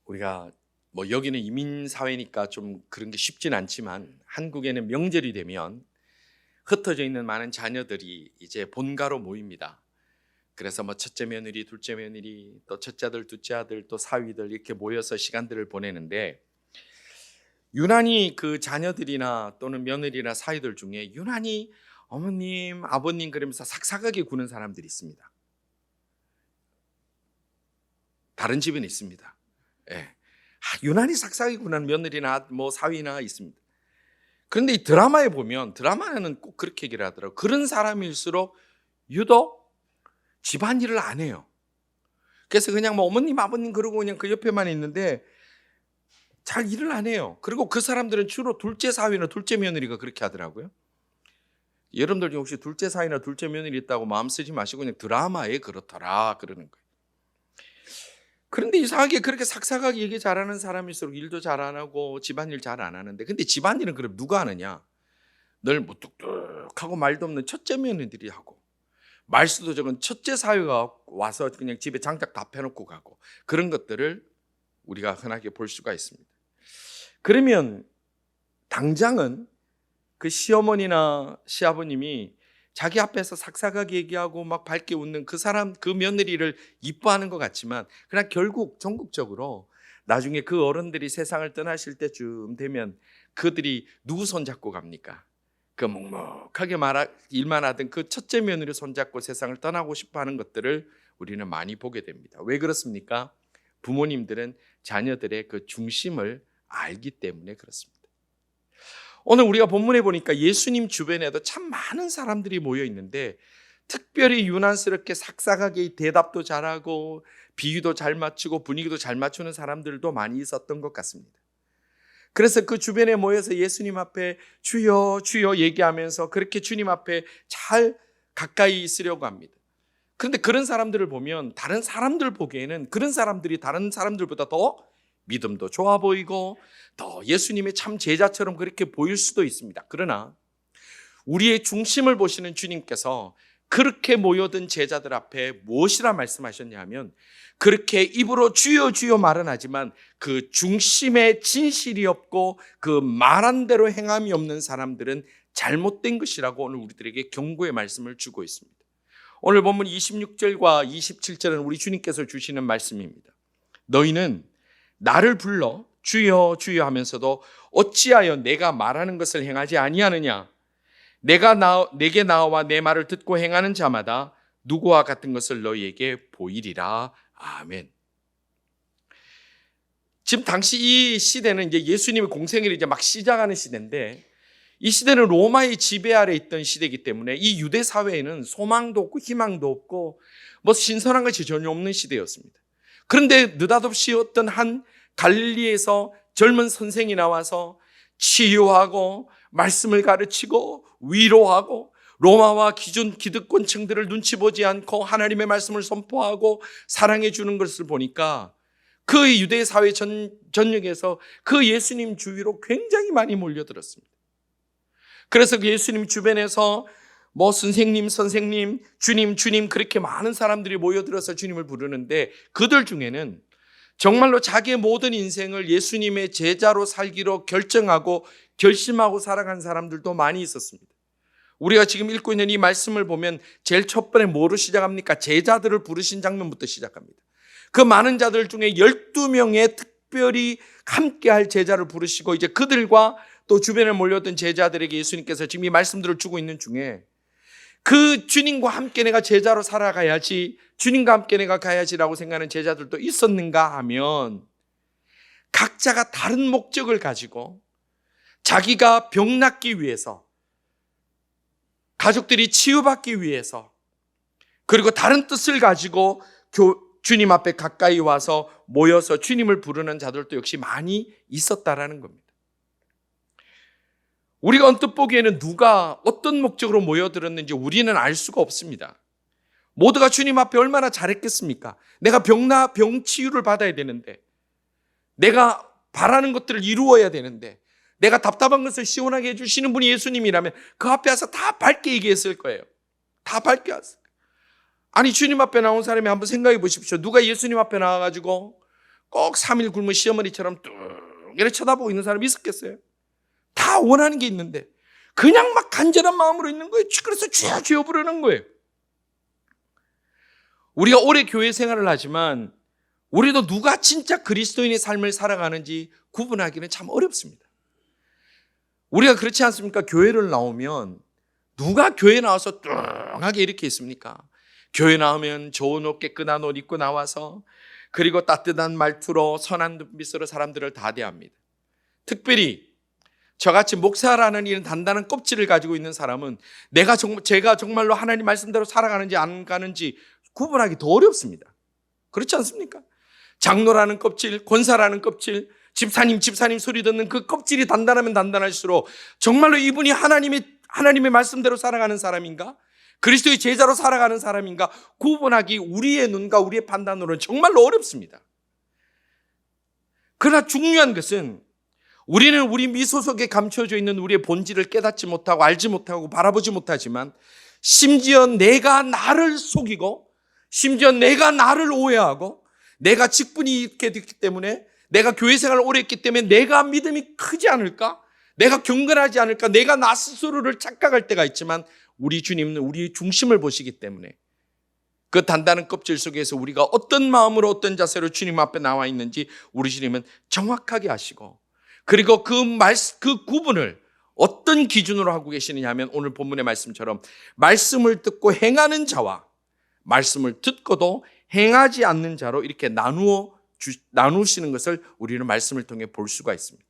우리가 여기는 이민 사회니까 좀 그런 게 쉽진 않지만 한국에는 명절이 되면 흩어져 있는 많은 자녀들이 이제 본가로 모입니다. 그래서 첫째 며느리, 둘째 며느리, 또 첫째 아들, 둘째 아들, 또 사위들 이렇게 모여서 시간들을 보내는데, 유난히 그 자녀들이나 또는 며느리나 사위들 중에 유난히 어머님, 아버님 그러면서 삭삭하게 구는 사람들이 있습니다. 다른 집에는 있습니다. 예. 유난히 삭삭하게 구는 며느리나 사위나 있습니다. 그런데 이 드라마에 보면, 드라마는 꼭 그렇게 얘기를 하더라고요. 그런 사람일수록 유독 집안일을 안 해요. 그래서 그냥 어머님, 아버님 그러고 그냥 그 옆에만 있는데 잘 일을 안 해요. 그리고 그 사람들은 주로 둘째 사위나 둘째 며느리가 그렇게 하더라고요. 여러분들 혹시 둘째 사위나 둘째 며느리 있다고 마음 쓰지 마시고 그냥 드라마에 그렇더라 그러는 거예요. 그런데 이상하게 그렇게 삭삭하게 얘기 잘하는 사람일수록 일도 잘 안 하고 집안일 잘 안 하는데, 근데 집안일은 그럼 누가 하느냐? 늘 무뚝뚝하고 말도 없는 첫째 며느리들이 하고, 말수도 적은 첫째 사위가 와서 그냥 집에 장작 다 펴놓고 가고, 그런 것들을 우리가 흔하게 볼 수가 있습니다. 그러면 당장은 그 시어머니나 시아버님이 자기 앞에서 삭삭하게 얘기하고 막 밝게 웃는 그 사람, 그 며느리를 이뻐하는 것 같지만, 그러나 결국 전국적으로 나중에 그 어른들이 세상을 떠나실 때쯤 되면 그들이 누구 손잡고 갑니까? 그 묵묵하게 일만 하던 그 첫째 며느리 손잡고 세상을 떠나고 싶어 하는 것들을 우리는 많이 보게 됩니다. 왜 그렇습니까? 부모님들은 자녀들의 그 중심을 알기 때문에 그렇습니다. 오늘 우리가 본문에 보니까 예수님 주변에도 참 많은 사람들이 모여 있는데, 특별히 유난스럽게 삭삭하게 대답도 잘하고 비유도 잘 맞추고 분위기도 잘 맞추는 사람들도 많이 있었던 것 같습니다. 그래서 그 주변에 모여서 예수님 앞에 주여 주여 얘기하면서 그렇게 주님 앞에 잘 가까이 있으려고 합니다. 그런데 그런 사람들을 보면 다른 사람들 보기에는 그런 사람들이 다른 사람들보다 더 믿음도 좋아 보이고 더 예수님의 참 제자처럼 그렇게 보일 수도 있습니다. 그러나 우리의 중심을 보시는 주님께서 그렇게 모여든 제자들 앞에 무엇이라 말씀하셨냐 하면, 그렇게 입으로 주여 주여 말은 하지만 그 중심에 진실이 없고 그 말한 대로 행함이 없는 사람들은 잘못된 것이라고 오늘 우리들에게 경고의 말씀을 주고 있습니다. 오늘 본문 26절과 27절은 우리 주님께서 주시는 말씀입니다. 너희는 나를 불러 주여 주여 하면서도 어찌하여 내가 말하는 것을 행하지 아니하느냐? 내게 나와 내 말을 듣고 행하는 자마다 누구와 같은 것을 너희에게 보이리라. 아멘. 지금 당시 이 시대는 이제 예수님의 공생애를 이제 막 시작하는 시대인데, 이 시대는 로마의 지배 아래 있던 시대이기 때문에 이 유대 사회에는 소망도 없고 희망도 없고 신선한 것이 전혀 없는 시대였습니다. 그런데 느닷없이 어떤 한 갈릴리에서 젊은 선생이 나와서 치유하고 말씀을 가르치고 위로하고 로마와 기존 기득권층들을 눈치 보지 않고 하나님의 말씀을 선포하고 사랑해 주는 것을 보니까 그 유대 사회 전역에서 그 예수님 주위로 굉장히 많이 몰려들었습니다. 그래서 그 예수님 주변에서 선생님, 주님 그렇게 많은 사람들이 모여들어서 주님을 부르는데, 그들 중에는 정말로 자기의 모든 인생을 예수님의 제자로 살기로 결정하고 결심하고 살아간 사람들도 많이 있었습니다. 우리가 지금 읽고 있는 이 말씀을 보면 제일 첫 번에 뭐로 시작합니까? 제자들을 부르신 장면부터 시작합니다. 그 많은 자들 중에 12명의 특별히 함께할 제자를 부르시고, 이제 그들과 또 주변에 몰려든 제자들에게 예수님께서 지금 이 말씀들을 주고 있는 중에, 그 주님과 함께 내가 제자로 살아가야지, 주님과 함께 내가 가야지라고 생각하는 제자들도 있었는가 하면, 각자가 다른 목적을 가지고 자기가 병 낫기 위해서, 가족들이 치유받기 위해서, 그리고 다른 뜻을 가지고 주님 앞에 가까이 와서 모여서 주님을 부르는 자들도 역시 많이 있었다라는 겁니다. 우리가 언뜻 보기에는 누가 어떤 목적으로 모여들었는지 우리는 알 수가 없습니다. 모두가 주님 앞에 얼마나 잘했겠습니까? 내가 병 치유를 받아야 되는데, 내가 바라는 것들을 이루어야 되는데, 내가 답답한 것을 시원하게 해주시는 분이 예수님이라면 그 앞에 와서 다 밝게 얘기했을 거예요. 다 밝게 왔어요. 아니, 주님 앞에 나온 사람이 한번 생각해 보십시오. 누가 예수님 앞에 나와가지고 꼭 3일 굶은 시어머니처럼 뚝 이렇게 쳐다보고 있는 사람이 있었겠어요? 다 원하는 게 있는데 그냥 막 간절한 마음으로 있는 거예요. 그래서 주여 주여 부르는 거예요. 우리가 오래 교회 생활을 하지만 우리도 누가 진짜 그리스도인의 삶을 살아가는지 구분하기는 참 어렵습니다. 우리가 그렇지 않습니까? 교회를 나오면 누가 교회 나와서 뚱하게 이렇게 있습니까? 교회 나오면 좋은 옷 깨끗한 옷 입고 나와서 그리고 따뜻한 말투로 선한 눈빛으로 사람들을 다 대합니다. 특별히 저같이 목사라는 이런 단단한 껍질을 가지고 있는 사람은 제가 정말로 하나님 말씀대로 살아가는지 안 가는지 구분하기 더 어렵습니다. 그렇지 않습니까? 장로라는 껍질, 권사라는 껍질, 집사님 소리 듣는 그 껍질이 단단하면 단단할수록 정말로 이분이 하나님의 말씀대로 살아가는 사람인가? 그리스도의 제자로 살아가는 사람인가? 구분하기 우리의 눈과 우리의 판단으로는 정말로 어렵습니다. 그러나 중요한 것은 우리는 우리 미소 속에 감춰져 있는 우리의 본질을 깨닫지 못하고 알지 못하고 바라보지 못하지만 심지어 내가 나를 속이고 심지어 내가 나를 오해하고 내가 직분이 있게 됐기 때문에 내가 교회 생활을 오래 했기 때문에 내가 믿음이 크지 않을까? 내가 경건하지 않을까? 내가 나 스스로를 착각할 때가 있지만 우리 주님은 우리의 중심을 보시기 때문에 그 단단한 껍질 속에서 우리가 어떤 마음으로 어떤 자세로 주님 앞에 나와 있는지 우리 주님은 정확하게 아시고 그리고 그 구분을 어떤 기준으로 하고 계시느냐 하면 오늘 본문의 말씀처럼 말씀을 듣고 행하는 자와 말씀을 듣고도 행하지 않는 자로 이렇게 나누시는 것을 우리는 말씀을 통해 볼 수가 있습니다.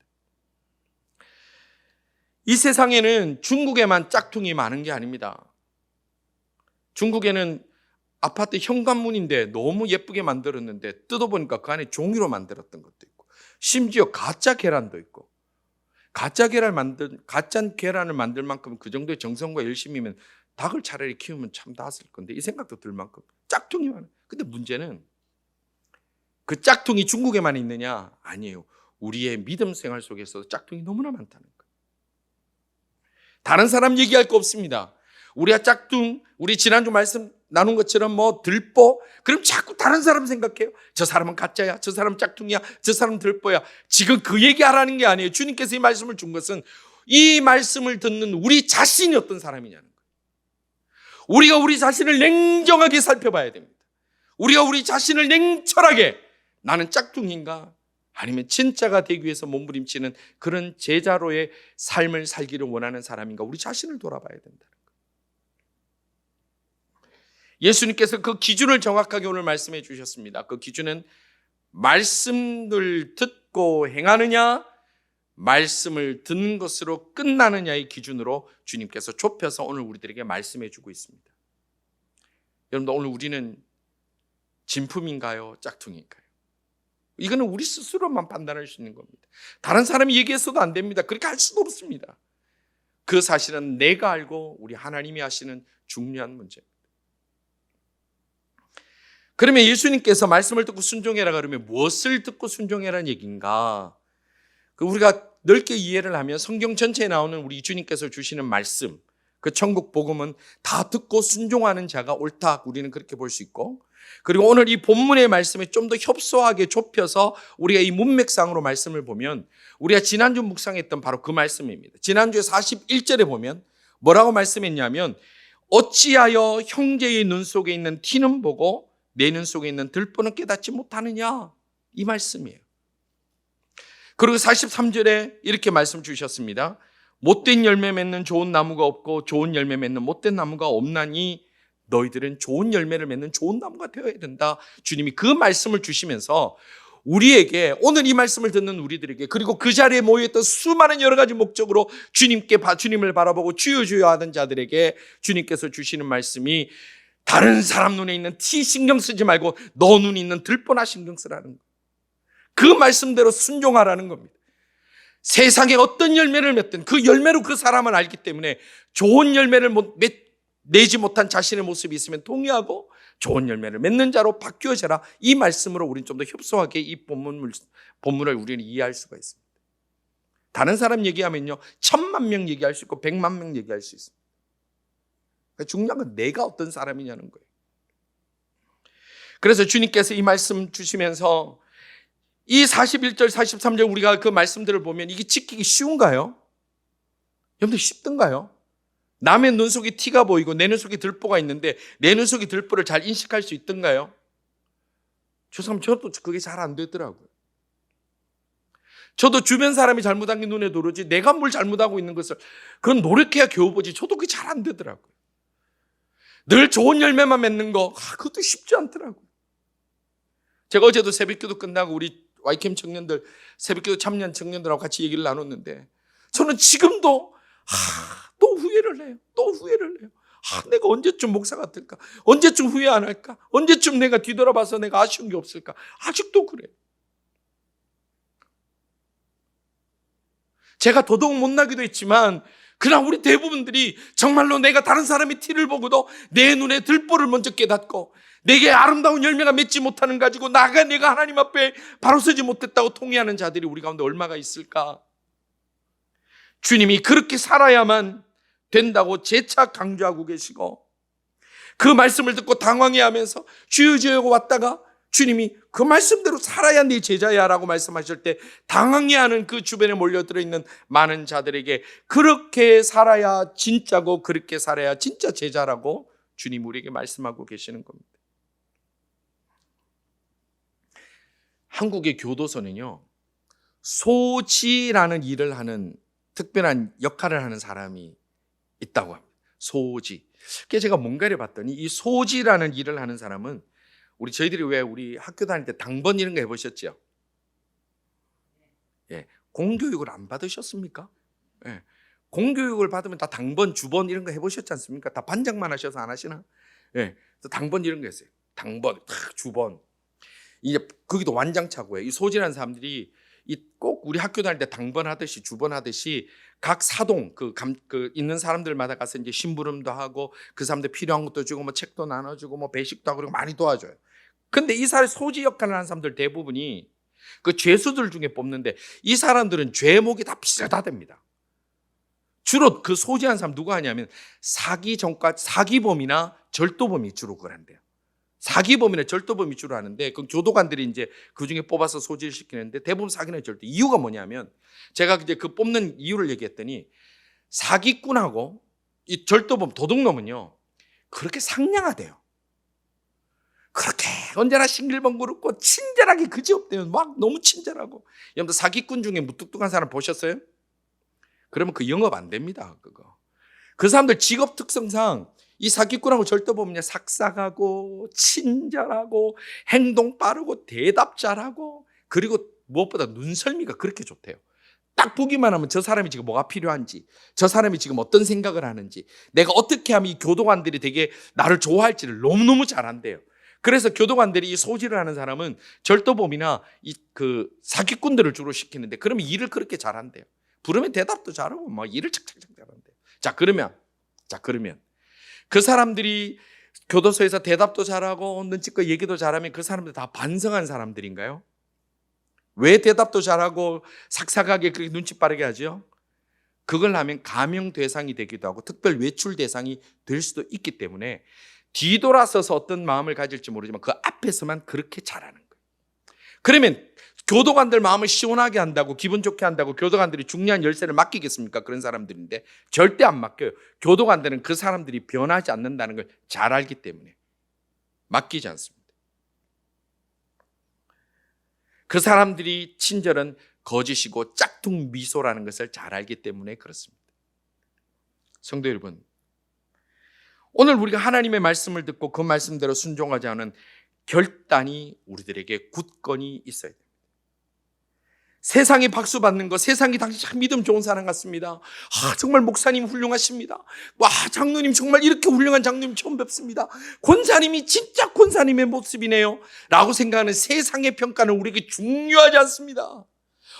이 세상에는 중국에만 짝퉁이 많은 게 아닙니다. 중국에는 아파트 현관문인데 너무 예쁘게 만들었는데 뜯어보니까 그 안에 종이로 만들었던 것도 있고 심지어 가짜 계란도 있고 가짜 계란을 만들 만큼 그 정도의 정성과 열심이면 닭을 차라리 키우면 참 낫을 건데 이 생각도 들 만큼 짝퉁이 많아요. 근데 문제는 그 짝퉁이 중국에만 있느냐? 아니에요. 우리의 믿음 생활 속에서 짝퉁이 너무나 많다는 거예요. 다른 사람 얘기할 거 없습니다. 우리가 짝퉁, 우리 지난주 말씀 나눈 것처럼 들보, 그럼 자꾸 다른 사람 생각해요. 저 사람은 가짜야, 저 사람은 짝퉁이야, 저 사람은 들보야. 지금 그 얘기 하라는 게 아니에요. 주님께서 이 말씀을 준 것은 이 말씀을 듣는 우리 자신이 어떤 사람이냐는 거예요. 우리가 우리 자신을 냉정하게 살펴봐야 됩니다. 우리가 우리 자신을 냉철하게 나는 짝퉁인가? 아니면 진짜가 되기 위해서 몸부림치는 그런 제자로의 삶을 살기를 원하는 사람인가? 우리 자신을 돌아봐야 된다는 거예요. 예수님께서 그 기준을 정확하게 오늘 말씀해 주셨습니다. 그 기준은 말씀을 듣고 행하느냐, 말씀을 듣는 것으로 끝나느냐의 기준으로 주님께서 좁혀서 오늘 우리들에게 말씀해 주고 있습니다. 여러분들 오늘 우리는 진품인가요? 짝퉁인가요? 이거는 우리 스스로만 판단할 수 있는 겁니다. 다른 사람이 얘기해서도 안 됩니다. 그렇게 할 수도 없습니다. 그 사실은 내가 알고 우리 하나님이 하시는 중요한 문제입니다. 그러면 예수님께서 말씀을 듣고 순종해라 그러면 무엇을 듣고 순종해라는 얘기인가? 우리가 넓게 이해를 하면 성경 전체에 나오는 우리 주님께서 주시는 말씀, 그 천국 복음은 다 듣고 순종하는 자가 옳다. 우리는 그렇게 볼 수 있고, 그리고 오늘 이 본문의 말씀에 좀 더 협소하게 좁혀서 우리가 이 문맥상으로 말씀을 보면 우리가 지난주 묵상했던 바로 그 말씀입니다. 지난주에 41절에 보면 뭐라고 말씀했냐면 어찌하여 형제의 눈 속에 있는 티는 보고 내 눈 속에 있는 들보는 깨닫지 못하느냐, 이 말씀이에요. 그리고 43절에 이렇게 말씀 주셨습니다. 못된 열매 맺는 좋은 나무가 없고 좋은 열매 맺는 못된 나무가 없나니 너희들은 좋은 열매를 맺는 좋은 나무가 되어야 된다. 주님이 그 말씀을 주시면서 우리에게, 오늘 이 말씀을 듣는 우리들에게, 그리고 그 자리에 모여있던 수많은 여러 가지 목적으로 주님을 바라보고 주여 주여 하던 자들에게 주님께서 주시는 말씀이 다른 사람 눈에 있는 티 신경 쓰지 말고 너 눈에 있는 들보나 신경 쓰라는 거예요. 그 말씀대로 순종하라는 겁니다. 세상에 어떤 열매를 맺든 그 열매로 그 사람을 알기 때문에 좋은 열매를 내지 못한 자신의 모습이 있으면 동의하고 좋은 열매를 맺는 자로 바뀌어져라. 이 말씀으로 우리는 좀 더 협소하게 이 본문을 우리는 이해할 수가 있습니다. 다른 사람 얘기하면요 1000만 명 얘기할 수 있고 100만 명 얘기할 수 있습니다. 중요한 건 내가 어떤 사람이냐는 거예요. 그래서 주님께서 이 말씀 주시면서 이 41절 43절 우리가 그 말씀들을 보면 이게 지키기 쉬운가요? 여러분들 쉽던가요? 남의 눈 속에 티가 보이고 내 눈 속에 들보가 있는데 내 눈 속에 들보를 잘 인식할 수 있던가요? 저도 그게 잘 안 되더라고요. 저도 주변 사람이 잘못한 게 눈에 들어오지 내가 뭘 잘못하고 있는 것을 그건 노력해야 겨우 보지 저도 그게 잘 안 되더라고요. 늘 좋은 열매만 맺는 거 그것도 쉽지 않더라고요. 제가 어제도 새벽기도 끝나고 우리 와이캠 청년들 새벽기도 참여한 청년들하고 같이 얘기를 나눴는데 저는 지금도 또 후회를 해요. 또 후회를 해요. 내가 언제쯤 목사가 될까? 언제쯤 후회 안 할까? 언제쯤 내가 뒤돌아봐서 내가 아쉬운 게 없을까? 아직도 그래요. 제가 더더욱 못나기도 했지만 그러나 우리 대부분들이 정말로 내가 다른 사람의 티를 보고도 내 눈에 들보를 먼저 깨닫고 내게 아름다운 열매가 맺지 못하는 가지고 내가 하나님 앞에 바로 서지 못했다고 통회하는 자들이 우리 가운데 얼마가 있을까? 주님이 그렇게 살아야만 된다고 재차 강조하고 계시고 그 말씀을 듣고 당황해하면서 주여 주여 하고 왔다가 주님이 그 말씀대로 살아야 네 제자야 라고 말씀하실 때 당황해하는 그 주변에 몰려들어 있는 많은 자들에게 그렇게 살아야 진짜고 그렇게 살아야 진짜 제자라고 주님 우리에게 말씀하고 계시는 겁니다. 한국의 교도소는요 소지라는 일을 하는 특별한 역할을 하는 사람이 있다고 합니다. 소지. 그래서 제가 뭔가를 봤더니 이 소지라는 일을 하는 사람은 저희들이 왜 우리 학교 다닐 때 당번 이런 거 해보셨죠? 예, 공교육을 안 받으셨습니까? 예, 공교육을 받으면 다 당번, 주번 이런 거 해보셨지 않습니까? 다 반장만 하셔서 안 하시나? 예, 당번 이런 거 했어요. 당번, 주번. 이제 거기도 완장차고요. 이 소지라는 사람들이 꼭 우리 학교 다닐 때 당번 하듯이 주번 하듯이 각 사동 있는 사람들마다 가서 이제 심부름도 하고 그 사람들 필요한 것도 주고 뭐 책도 나눠주고 뭐 배식도 하고 그리고 많이 도와줘요. 근데 이 사회 소지 역할을 하는 사람들 대부분이 그 죄수들 중에 뽑는데 이 사람들은 죄목이 다 비슷하답니다. 주로 그 소지한 사람 누가 하냐면 사기범이나 절도범이 주로 그걸 한대요. 사기범이나 절도범이 주로 하는데 그 교도관들이 이제 그 중에 뽑아서 소지를 시키는데 대부분 사기나 절도. 이유가 뭐냐면 제가 이제 그 뽑는 이유를 얘기했더니 사기꾼하고 이 절도범 도둑놈은요 그렇게 상냥하대요. 그렇게 언제나 싱글벙글없고 친절하게 그지없대요. 막 너무 친절하고. 여러분들 사기꾼 중에 무뚝뚝한 사람 보셨어요? 그러면 그 영업 안 됩니다. 그 사람들 직업 특성상 이 사기꾼하고 절도범은요 삭삭하고 친절하고 행동 빠르고 대답 잘하고 그리고 무엇보다 눈썰미가 그렇게 좋대요. 딱 보기만 하면 저 사람이 지금 뭐가 필요한지 저 사람이 지금 어떤 생각을 하는지 내가 어떻게 하면 이 교도관들이 되게 나를 좋아할지를 너무너무 잘 안대요. 그래서 교도관들이 이 소지를 하는 사람은 절도범이나 그 사기꾼들을 주로 시키는데 그러면 일을 그렇게 잘한대요. 부르면 대답도 잘하고 막 일을 착착착 잘한대요. 자 그러면 그 사람들이 교도소에서 대답도 잘하고 눈치껏 얘기도 잘하면 그 사람들 다 반성한 사람들인가요? 왜 대답도 잘하고 삭삭하게 그렇게 눈치 빠르게 하죠? 그걸 하면 감형 대상이 되기도 하고 특별 외출 대상이 될 수도 있기 때문에 뒤돌아서서 어떤 마음을 가질지 모르지만 그 앞에서만 그렇게 잘하는 거예요. 그러면 교도관들 마음을 시원하게 한다고 기분 좋게 한다고 교도관들이 중요한 열쇠를 맡기겠습니까? 그런 사람들인데 절대 안 맡겨요. 교도관들은 그 사람들이 변하지 않는다는 걸 잘 알기 때문에 맡기지 않습니다. 그 사람들이 친절은 거짓이고 짝퉁 미소라는 것을 잘 알기 때문에 그렇습니다. 성도 여러분, 오늘 우리가 하나님의 말씀을 듣고 그 말씀대로 순종하지 않은 결단이 우리들에게 굳건히 있어야 됩니다. 세상이 박수 받는 거, 세상이 당신 참 믿음 좋은 사람 같습니다. 정말 목사님 훌륭하십니다. 와, 장로님 정말 이렇게 훌륭한 장로님 처음 뵙습니다. 권사님이 진짜 권사님의 모습이네요. 라고 생각하는 세상의 평가는 우리에게 중요하지 않습니다.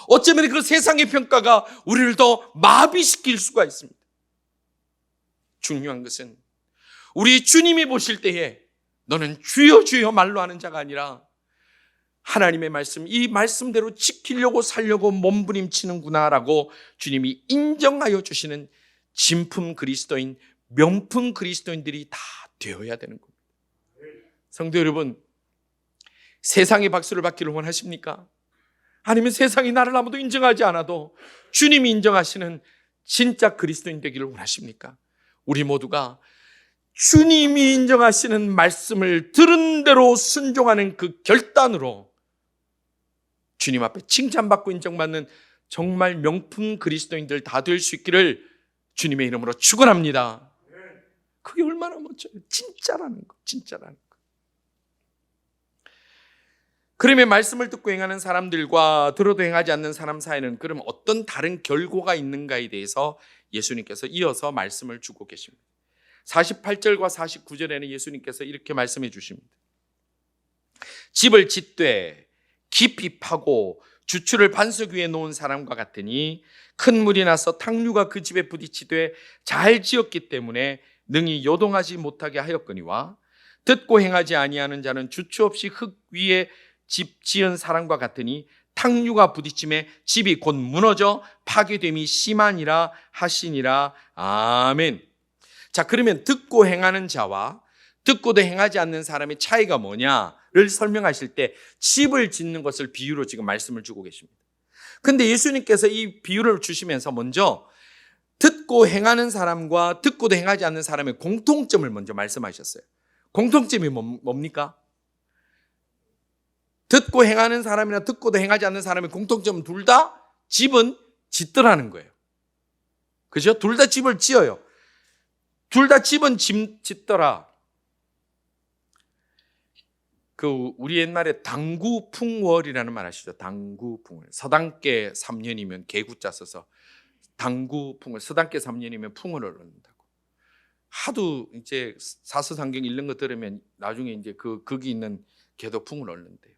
어쩌면 그 세상의 평가가 우리를 더 마비시킬 수가 있습니다. 중요한 것은 우리 주님이 보실 때에 너는 주여 주여 말로 하는 자가 아니라 하나님의 말씀, 이 말씀대로 지키려고 살려고 몸부림치는구나라고 주님이 인정하여 주시는 진품 그리스도인, 명품 그리스도인들이 다 되어야 되는 겁니다. 성도 여러분, 세상의 박수를 받기를 원하십니까? 아니면 세상이 나를 아무도 인정하지 않아도 주님이 인정하시는 진짜 그리스도인 되기를 원하십니까? 우리 모두가 주님이 인정하시는 말씀을 들은 대로 순종하는 그 결단으로 주님 앞에 칭찬받고 인정받는 정말 명품 그리스도인들 다 될 수 있기를 주님의 이름으로 축원합니다. 그게 얼마나 멋져요. 진짜라는 거, 진짜라는 거. 그러면 말씀을 듣고 행하는 사람들과 들어도 행하지 않는 사람 사이에는 그럼 어떤 다른 결과가 있는가에 대해서 예수님께서 이어서 말씀을 주고 계십니다. 48절과 49절에는 예수님께서 이렇게 말씀해 주십니다. 집을 짓되 깊이 파고 주추를 반석 위에 놓은 사람과 같으니 큰 물이 나서 탕류가 그 집에 부딪히되 잘 지었기 때문에 능히 요동하지 못하게 하였거니와 듣고 행하지 아니하는 자는 주추 없이 흙 위에 집 지은 사람과 같으니 탕류가 부딪힘에 집이 곧 무너져 파괴됨이 심하니라 하시니라. 아멘. 자, 그러면 듣고 행하는 자와 듣고도 행하지 않는 사람의 차이가 뭐냐를 설명하실 때 집을 짓는 것을 비유로 지금 말씀을 주고 계십니다. 근데 예수님께서 이 비유를 주시면서 먼저 듣고 행하는 사람과 듣고도 행하지 않는 사람의 공통점을 먼저 말씀하셨어요. 공통점이 뭡니까? 듣고 행하는 사람이나 듣고도 행하지 않는 사람의 공통점은 둘 다 집은 짓더라는 거예요. 그죠? 둘 다 집을 지어요. 둘 다 집은 짓더라. 우리 옛날에 당구풍월이라는 말 아시죠? 당구풍월. 서당계 3년이면 개구자 써서 당구풍월. 서당계 3년이면 풍월을 얻는다고. 하도 이제 사서상경 읽는 거 들으면 나중에 이제 거기 있는 개도 풍을 얻는데요.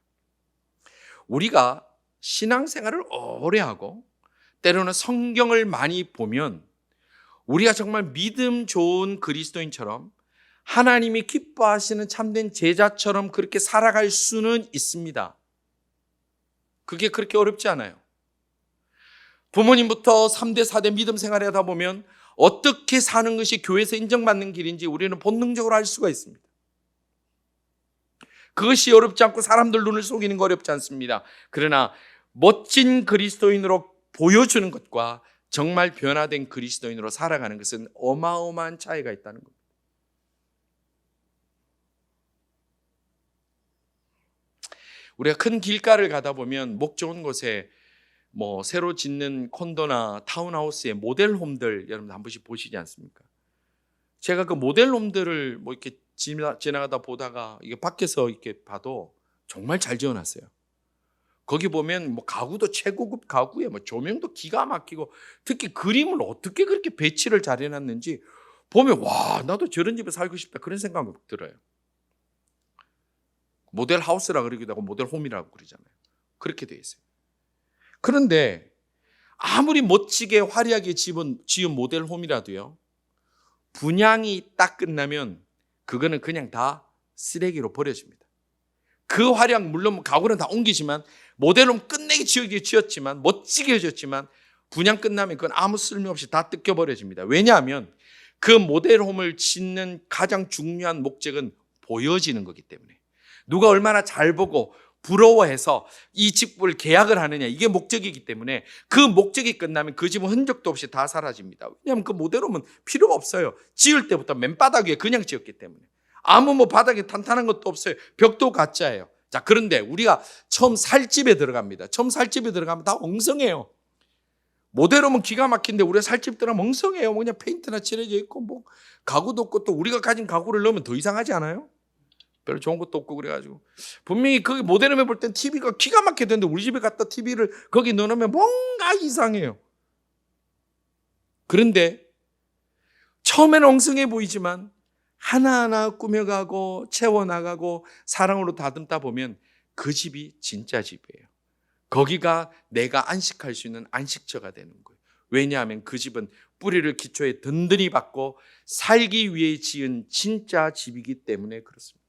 우리가 신앙생활을 오래 하고 때로는 성경을 많이 보면 우리가 정말 믿음 좋은 그리스도인처럼 하나님이 기뻐하시는 참된 제자처럼 그렇게 살아갈 수는 있습니다. 그게 그렇게 어렵지 않아요. 부모님부터 3대, 4대 믿음 생활을 하다 보면 어떻게 사는 것이 교회에서 인정받는 길인지 우리는 본능적으로 알 수가 있습니다. 그것이 어렵지 않고 사람들 눈을 속이는 거 어렵지 않습니다. 그러나 멋진 그리스도인으로 보여주는 것과 정말 변화된 그리스도인으로 살아가는 것은 어마어마한 차이가 있다는 겁니다. 우리가 큰 길가를 가다 보면 목 좋은 곳에 새로 짓는 콘도나 타운하우스의 모델홈들 여러분 한 번씩 보시지 않습니까? 제가 그 모델홈들을 이렇게 지나가다 보다가 이게 밖에서 이렇게 봐도 정말 잘 지어놨어요. 거기 보면 가구도 최고급 가구에 조명도 기가 막히고 특히 그림을 어떻게 그렇게 배치를 잘 해놨는지 보면 와, 나도 저런 집에 살고 싶다 그런 생각이 들어요. 모델 하우스라 그러기도 하고 모델 홈이라고 그러잖아요. 그렇게 돼 있어요. 그런데 아무리 멋지게 화려하게 지은 모델 홈이라도요, 분양이 딱 끝나면 그거는 그냥 다 쓰레기로 버려집니다. 그 화려한 물론 가구는 다 옮기지만 모델홈 끝내기 지었지만 멋지게 지었지만 분양 끝나면 그건 아무 쓸모없이 다 뜯겨버려집니다. 왜냐하면 그 모델홈을 짓는 가장 중요한 목적은 보여지는 거기 때문에 누가 얼마나 잘 보고 부러워해서 이 집을 계약을 하느냐 이게 목적이기 때문에 그 목적이 끝나면 그 집은 흔적도 없이 다 사라집니다. 왜냐하면 그 모델홈은 필요가 없어요. 지을 때부터 맨바닥 위에 그냥 지었기 때문에 아무 바닥에 탄탄한 것도 없어요. 벽도 가짜예요. 자, 그런데 우리가 처음 살 집에 들어갑니다. 처음 살 집에 들어가면 다 엉성해요. 모델홈은 기가 막힌데 우리가 살 집 들어가면 엉성해요. 그냥 페인트나 칠해져 있고 가구도 없고 또 우리가 가진 가구를 넣으면 더 이상하지 않아요? 별로 좋은 것도 없고 그래가지고 분명히 그 모델홈에 볼 땐 TV가 기가 막히게 되는데 우리 집에 갖다 TV를 거기 넣어놓으면 뭔가 이상해요. 그런데 처음에는 엉성해 보이지만 하나하나 꾸며가고 채워나가고 사랑으로 다듬다 보면 그 집이 진짜 집이에요. 거기가 내가 안식할 수 있는 안식처가 되는 거예요. 왜냐하면 그 집은 뿌리를 기초에 든든히 받고 살기 위해 지은 진짜 집이기 때문에 그렇습니다.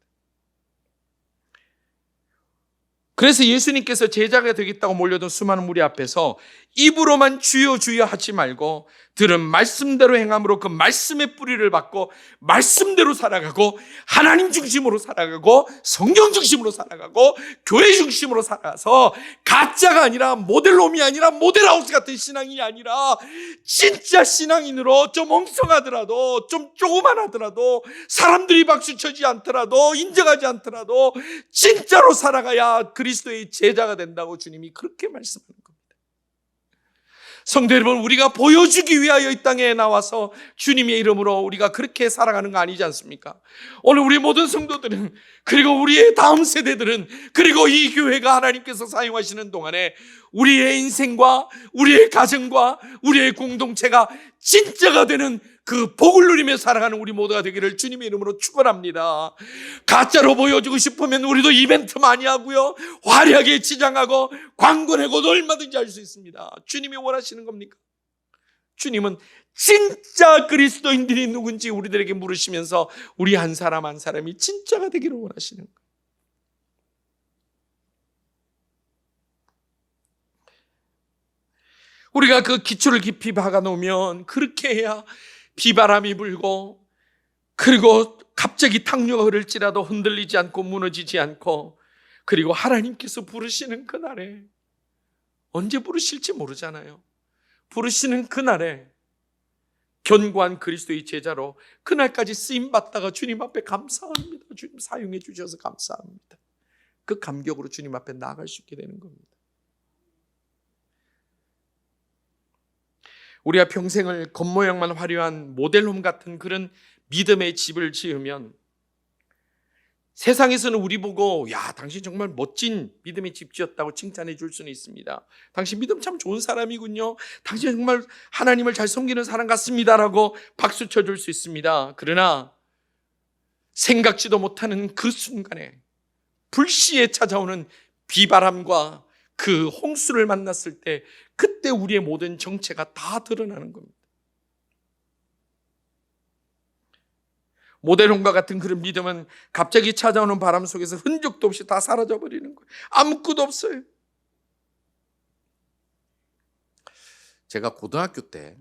그래서 예수님께서 제자가 되겠다고 몰려든 수많은 무리 앞에서 입으로만 주여 주여 하지 말고 들은 말씀대로 행함으로 그 말씀의 뿌리를 받고 말씀대로 살아가고 하나님 중심으로 살아가고 성경 중심으로 살아가고 교회 중심으로 살아가서 가짜가 아니라 모델놈이 아니라 모델하우스 같은 신앙이 아니라 진짜 신앙인으로 좀 엉성하더라도 좀 조그만하더라도 사람들이 박수쳐지 않더라도 인정하지 않더라도 진짜로 살아가야 그리스도의 제자가 된다고 주님이 그렇게 말씀하는 겁니다. 성도 여러분, 우리가 보여주기 위하여 이 땅에 나와서 주님의 이름으로 우리가 그렇게 살아가는 거 아니지 않습니까? 오늘 우리 모든 성도들은, 그리고 우리의 다음 세대들은, 그리고 이 교회가 하나님께서 사용하시는 동안에 우리의 인생과 우리의 가정과 우리의 공동체가 진짜가 되는 그 복을 누리며 살아가는 우리 모두가 되기를 주님의 이름으로 축원합니다. 가짜로 보여주고 싶으면 우리도 이벤트 많이 하고요, 화려하게 치장하고 광고 내고도 얼마든지 할 수 있습니다. 주님이 원하시는 겁니까? 주님은 진짜 그리스도인들이 누군지 우리들에게 물으시면서 우리 한 사람 한 사람이 진짜가 되기를 원하시는 거예요. 우리가 그 기초를 깊이 박아 놓으면 그렇게 해야 비바람이 불고, 그리고 갑자기 탕류가 흐를지라도 흔들리지 않고 무너지지 않고, 그리고 하나님께서 부르시는 그날에, 언제 부르실지 모르잖아요. 부르시는 그날에 견고한 그리스도의 제자로 그날까지 쓰임받다가 주님 앞에 감사합니다. 주님 사용해 주셔서 감사합니다. 그 감격으로 주님 앞에 나아갈 수 있게 되는 겁니다. 우리가 평생을 겉모양만 화려한 모델홈 같은 그런 믿음의 집을 지으면 세상에서는 우리 보고 야, 당신 정말 멋진 믿음의 집 지었다고 칭찬해 줄 수는 있습니다. 당신 믿음 참 좋은 사람이군요. 당신 정말 하나님을 잘 섬기는 사람 같습니다라고 박수 쳐줄 수 있습니다. 그러나 생각지도 못하는 그 순간에 불시에 찾아오는 비바람과 그 홍수를 만났을 때 그때 우리의 모든 정체가 다 드러나는 겁니다. 모델홈과 같은 그런 믿음은 갑자기 찾아오는 바람 속에서 흔적도 없이 다 사라져버리는 거예요. 아무것도 없어요. 제가 고등학교 때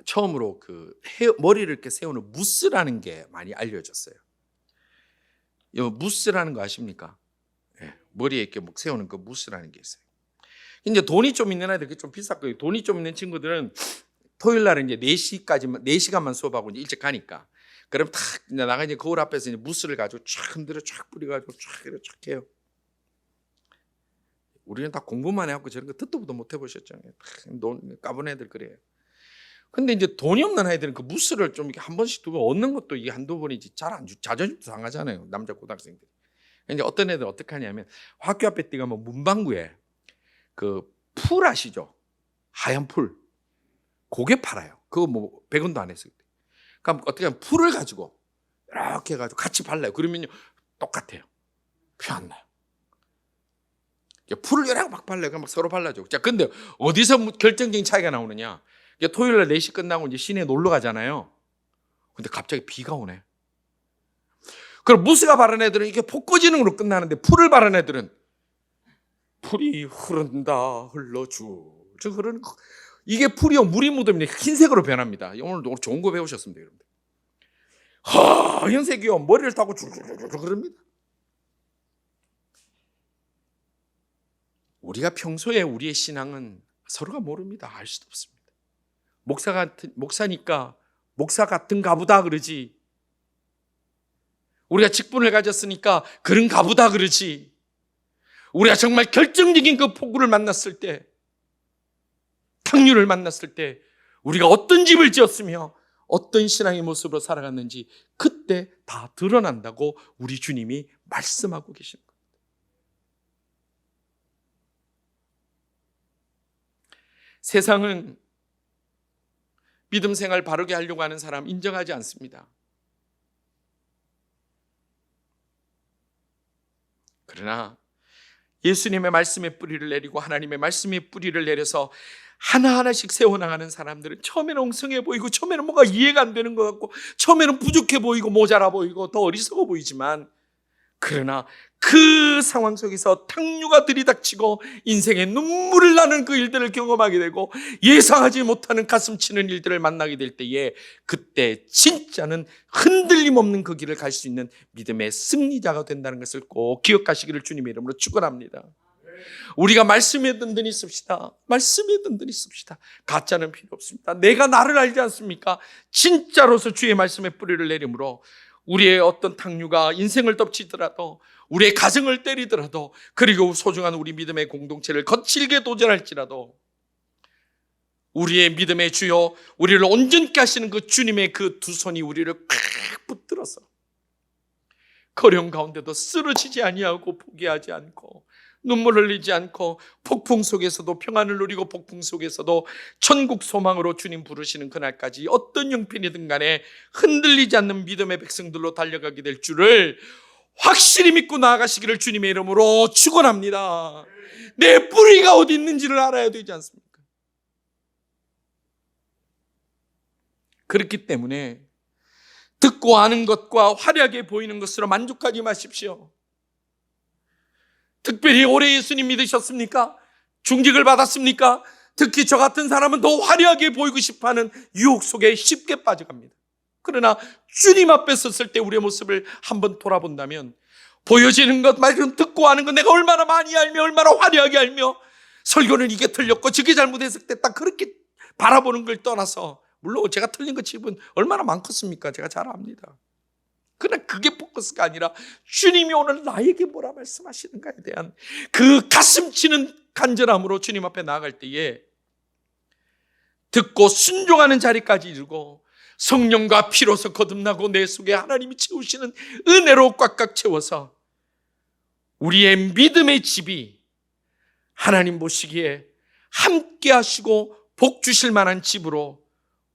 처음으로 그 머리를 이렇게 세우는 무스라는 게 많이 알려졌어요. 이 무스라는 거 아십니까? 머리에 이렇게 세우는 그 무스라는 게 있어요. 이제 돈이 좀 있는 아이들, 좀 비쌌고요. 돈이 좀 있는 친구들은 토요일 날은 이제 4시간만 수업하고 이제 일찍 가니까. 그럼 탁 나가 이제 거울 앞에서 이제 무스를 가지고 쫙 흔들어 쫙 뿌려가지고 쫙 해요. 우리는 다 공부만 해갖고 저런 거 듣도 보도 못 해보셨잖아요. 까분 애들 그래요. 근데 이제 돈이 없는 아이들은 그 무스를 좀 이렇게 한 번씩 두고 얻는 것도 이게 한두 번이지 잘 안 주, 자존심도 상하잖아요. 남자 고등학생들이. 이제 어떤 애들 어떻게 하냐면 학교 앞에 뛰가면 문방구에 그 풀 아시죠? 하얀 풀. 그게 팔아요. 그거 뭐 100원도 안 했어요. 그럼 어떻게 하면 풀을 가지고 이렇게 해가지고 같이 발라요. 그러면요 똑같아요. 피 안 나요. 풀을 이렇게 막 발라요. 그럼 막 서로 발라줘. 자, 근데 어디서 결정적인 차이가 나오느냐? 토요일 날 4시 끝나고 이제 시내에 놀러 가잖아요. 근데 갑자기 비가 오네. 그럼 무스가 바른 애들은 이게 폭거지능으로 끝나는데 풀을 바른 애들은 풀이 흐른다 흘러주. 저 흐르는 거. 이게 풀이요 물이 묻으면 흰색으로 변합니다. 오늘 좋은 거 배우셨습니다, 여러분들. 하얀색이요 머리를 타고 줄줄줄 흐릅니다. 우리가 평소에 우리의 신앙은 서로가 모릅니다. 알 수도 없습니다. 목사니까 목사 같은가 보다 그러지. 우리가 직분을 가졌으니까 그런가 보다 그러지. 우리가 정말 결정적인 그 폭우를 만났을 때, 탕류를 만났을 때 우리가 어떤 집을 지었으며 어떤 신앙의 모습으로 살아갔는지 그때 다 드러난다고 우리 주님이 말씀하고 계시는 겁니다. 세상은 믿음 생활 바르게 하려고 하는 사람 인정하지 않습니다. 그러나 예수님의 말씀의 뿌리를 내리고 하나님의 말씀의 뿌리를 내려서 하나하나씩 세워나가는 사람들은 처음에는 엉성해 보이고 처음에는 뭔가 이해가 안 되는 것 같고 처음에는 부족해 보이고 모자라 보이고 더 어리석어 보이지만 그러나 그 상황 속에서 탕류가 들이닥치고 인생에 눈물을 나는 그 일들을 경험하게 되고 예상하지 못하는 가슴 치는 일들을 만나게 될 때에 그때 진짜는 흔들림 없는 그 길을 갈 수 있는 믿음의 승리자가 된다는 것을 꼭 기억하시기를 주님의 이름으로 축원합니다. 우리가 말씀에 든든히 씁시다. 말씀에 든든히 씁시다. 가짜는 필요 없습니다. 내가 나를 알지 않습니까? 진짜로서 주의 말씀에 뿌리를 내림으로 우리의 어떤 탕류가 인생을 덮치더라도, 우리의 가정을 때리더라도, 그리고 소중한 우리 믿음의 공동체를 거칠게 도전할지라도 우리의 믿음의 주여, 우리를 온전케 하시는 그 주님의 그 두 손이 우리를 꽉 붙들어서 어려운 가운데도 쓰러지지 아니하고 포기하지 않고 눈물 흘리지 않고 폭풍 속에서도 평안을 누리고 폭풍 속에서도 천국 소망으로 주님 부르시는 그날까지 어떤 형편이든 간에 흔들리지 않는 믿음의 백성들로 달려가게 될 줄을 확실히 믿고 나아가시기를 주님의 이름으로 축원합니다. 내 뿌리가 어디 있는지를 알아야 되지 않습니까? 그렇기 때문에 듣고 아는 것과 화려하게 보이는 것으로 만족하지 마십시오. 특별히 오래 예수님 믿으셨습니까? 중직을 받았습니까? 특히 저 같은 사람은 더 화려하게 보이고 싶어하는 유혹 속에 쉽게 빠져갑니다. 그러나 주님 앞에 섰을 때 우리의 모습을 한번 돌아본다면 보여지는 것 말고는 듣고 아는 것, 내가 얼마나 많이 알며 얼마나 화려하게 알며 설교는 이게 틀렸고 저게 잘못했을 때 딱 그렇게 바라보는 걸 떠나서, 물론 제가 틀린 것 집은 얼마나 많겠습니까? 제가 잘 압니다. 그러나 그게 포커스가 아니라 주님이 오늘 나에게 뭐라 말씀하시는가에 대한 그 가슴 치는 간절함으로 주님 앞에 나아갈 때에 듣고 순종하는 자리까지 이르고 성령과 피로서 거듭나고 내 속에 하나님이 채우시는 은혜로 꽉꽉 채워서 우리의 믿음의 집이 하나님 보시기에 함께 하시고 복 주실 만한 집으로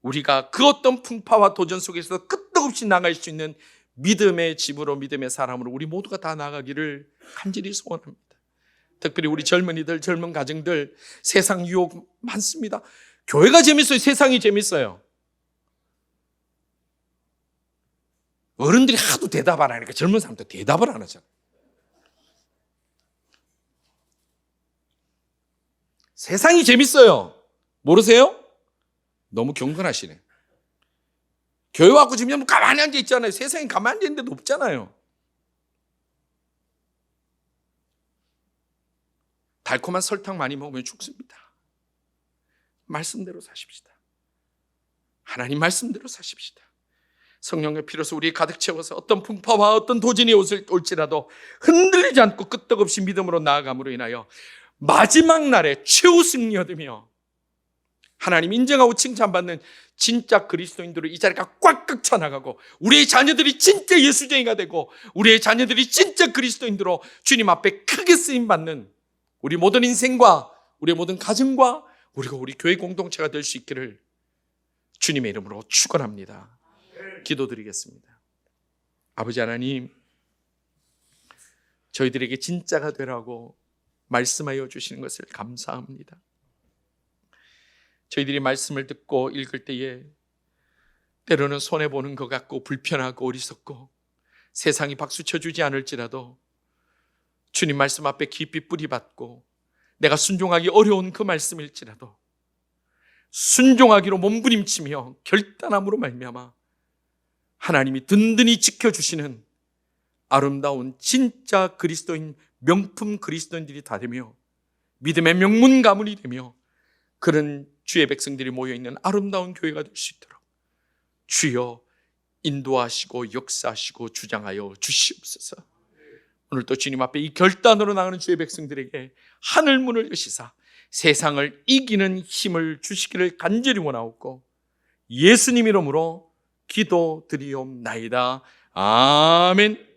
우리가 그 어떤 풍파와 도전 속에서 끄떡없이 나갈 수 있는 믿음의 집으로, 믿음의 사람으로 우리 모두가 다 나가기를 간절히 소원합니다. 특별히 우리 젊은이들, 젊은 가정들, 세상 유혹 많습니다. 교회가 재밌어요? 세상이 재밌어요? 어른들이 하도 대답 안 하니까 젊은 사람도 대답을 안 하잖아요. 세상이 재밌어요. 모르세요? 너무 경건하시네. 교회 와서 지금 가만히 앉아 있잖아요. 세상에 가만히 앉아 있는 데도 없잖아요. 달콤한 설탕 많이 먹으면 죽습니다. 말씀대로 사십시다. 하나님 말씀대로 사십시다. 성령의 피로서 우리 가득 채워서 어떤 풍파와 어떤 도전이 올지라도 흔들리지 않고 끄떡없이 믿음으로 나아감으로 인하여 마지막 날에 최후 승리 얻으며 하나님 인정하고 칭찬받는 진짜 그리스도인들로 이 자리가 꽉꽉 차나가고 우리의 자녀들이 진짜 예수쟁이가 되고 우리의 자녀들이 진짜 그리스도인들로 주님 앞에 크게 쓰임받는 우리 모든 인생과 우리 모든 가정과 우리가 우리 교회 공동체가 될 수 있기를 주님의 이름으로 축원합니다. 기도드리겠습니다. 아버지 하나님, 저희들에게 진짜가 되라고 말씀하여 주시는 것을 감사합니다. 저희들이 말씀을 듣고 읽을 때에 때로는 손해보는 것 같고 불편하고 어리석고 세상이 박수 쳐주지 않을지라도 주님 말씀 앞에 깊이 뿌리받고 내가 순종하기 어려운 그 말씀일지라도 순종하기로 몸부림치며 결단함으로 말미암아 하나님이 든든히 지켜주시는 아름다운 진짜 그리스도인, 명품 그리스도인들이 다 되며 믿음의 명문 가문이 되며 그런 주의 백성들이 모여있는 아름다운 교회가 될 수 있도록 주여 인도하시고 역사하시고 주장하여 주시옵소서. 오늘 또 주님 앞에 이 결단으로 나가는 주의 백성들에게 하늘문을 여시사 세상을 이기는 힘을 주시기를 간절히 원하옵고 예수님 이름으로 기도드리옵나이다. 아멘.